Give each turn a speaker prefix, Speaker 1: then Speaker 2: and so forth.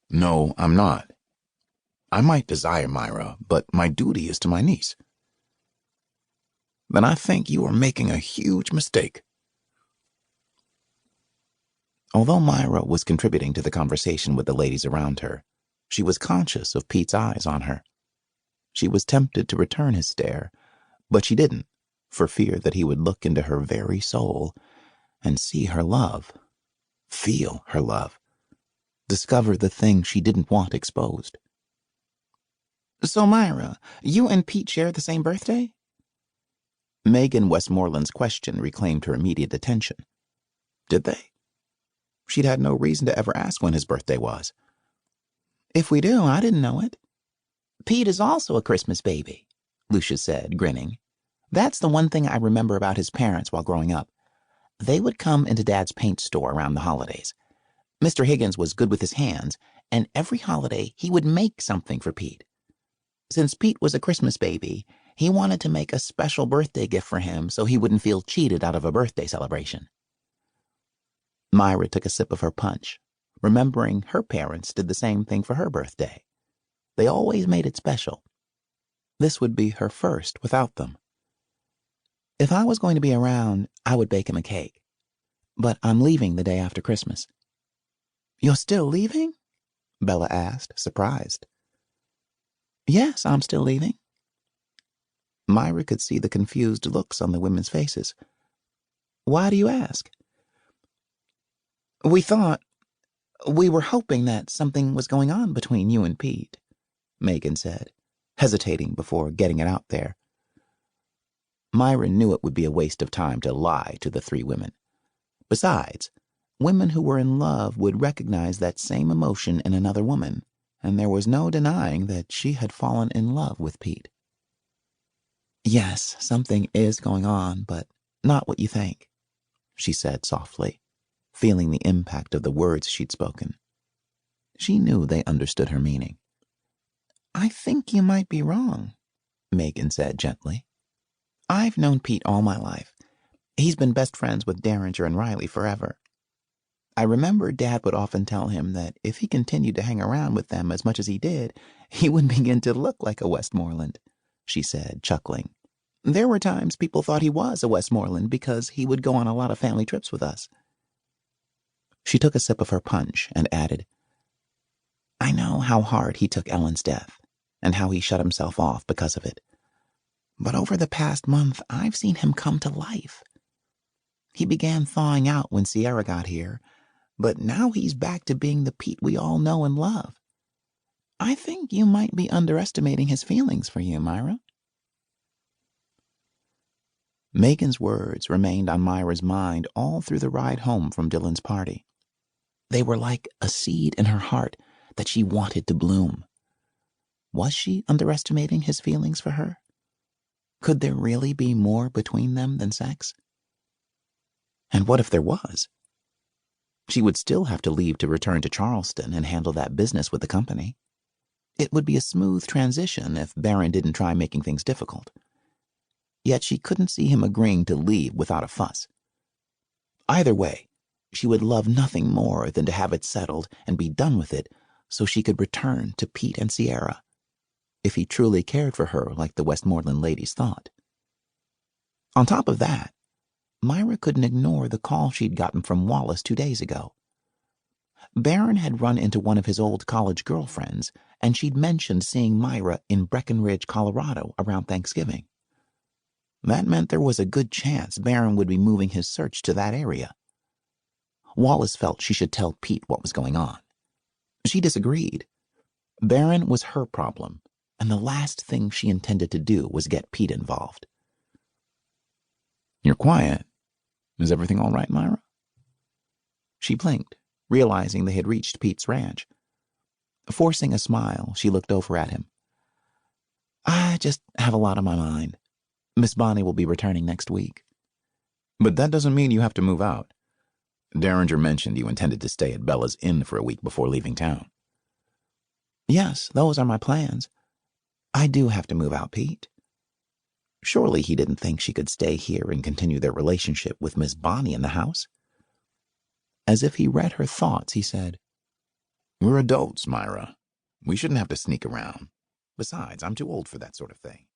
Speaker 1: No, I'm not. I might desire Myra, but my duty is to my niece. Then I think you are making a huge mistake. Although Myra was contributing to the conversation with the ladies around her, she was conscious of Pete's eyes on her. She was tempted to return his stare, but she didn't, for fear that he would look into her very soul and see her love, feel her love, discover the thing she didn't want exposed. So, Myra, you and Pete share the same birthday? Megan Westmoreland's question reclaimed her immediate attention. Did they? She'd had no reason to ever ask when his birthday was. If we do, I didn't know it. Pete is also a Christmas baby, Lucia said, grinning. That's the one thing I remember about his parents while growing up. They would come into Dad's paint store around the holidays. Mr. Higgins was good with his hands, and every holiday he would make something for Pete. Since Pete was a Christmas baby, he wanted to make a special birthday gift for him so he wouldn't feel cheated out of a birthday celebration. Myra took a sip of her punch, remembering her parents did the same thing for her birthday. They always made it special. This would be her first without them. If I was going to be around, I would bake him a cake. But I'm leaving the day after Christmas. You're still leaving? Bella asked, surprised. Yes, I'm still leaving. Myra could see the confused looks on the women's faces. Why do you ask? We were hoping that something was going on between you and Pete, Megan said, hesitating before getting it out there. Myra knew it would be a waste of time to lie to the three women. Besides, women who were in love would recognize that same emotion in another woman, and there was no denying that she had fallen in love with Pete. Yes, something is going on, but not what you think, she said softly, feeling the impact of the words she'd spoken. She knew they understood her meaning. I think you might be wrong, Megan said gently. I've known Pete all my life. He's been best friends with Derringer and Riley forever. I remember Dad would often tell him that if he continued to hang around with them as much as he did, he would begin to look like a Westmoreland, she said, chuckling. There were times people thought he was a Westmoreland because he would go on a lot of family trips with us. She took a sip of her punch and added, I know how hard he took Ellen's death and how he shut himself off because of it. But over the past month, I've seen him come to life. He began thawing out when Sierra got here, but now he's back to being the Pete we all know and love. I think you might be underestimating his feelings for you, Myra. Megan's words remained on Myra's mind all through the ride home from Dylan's party. They were like a seed in her heart that she wanted to bloom. Was she underestimating his feelings for her? Could there really be more between them than sex? And what if there was? She would still have to leave to return to Charleston and handle that business with the company. It would be a smooth transition if Barron didn't try making things difficult. Yet she couldn't see him agreeing to leave without a fuss. Either way, she would love nothing more than to have it settled and be done with it so she could return to Pete and Sierra, if he truly cared for her like the Westmoreland ladies thought. On top of that, Myra couldn't ignore the call she'd gotten from Wallace 2 days ago. Barron had run into one of his old college girlfriends, and she'd mentioned seeing Myra in Breckenridge, Colorado around Thanksgiving. That meant there was a good chance Barron would be moving his search to that area. Wallace felt she should tell Pete what was going on. She disagreed. Barron was her problem, and the last thing she intended to do was get Pete involved. You're quiet. Is everything all right, Myra? She blinked, realizing they had reached Pete's ranch. Forcing a smile, she looked over at him. I just have a lot on my mind. Miss Bonnie will be returning next week. But that doesn't mean you have to move out. Derringer mentioned you intended to stay at Bella's Inn for a week before leaving town. Yes, those are my plans. I do have to move out, Pete. Surely he didn't think she could stay here and continue their relationship with Miss Bonnie in the house. As if he read her thoughts, he said, We're adults, Myra. We shouldn't have to sneak around. Besides, I'm too old for that sort of thing.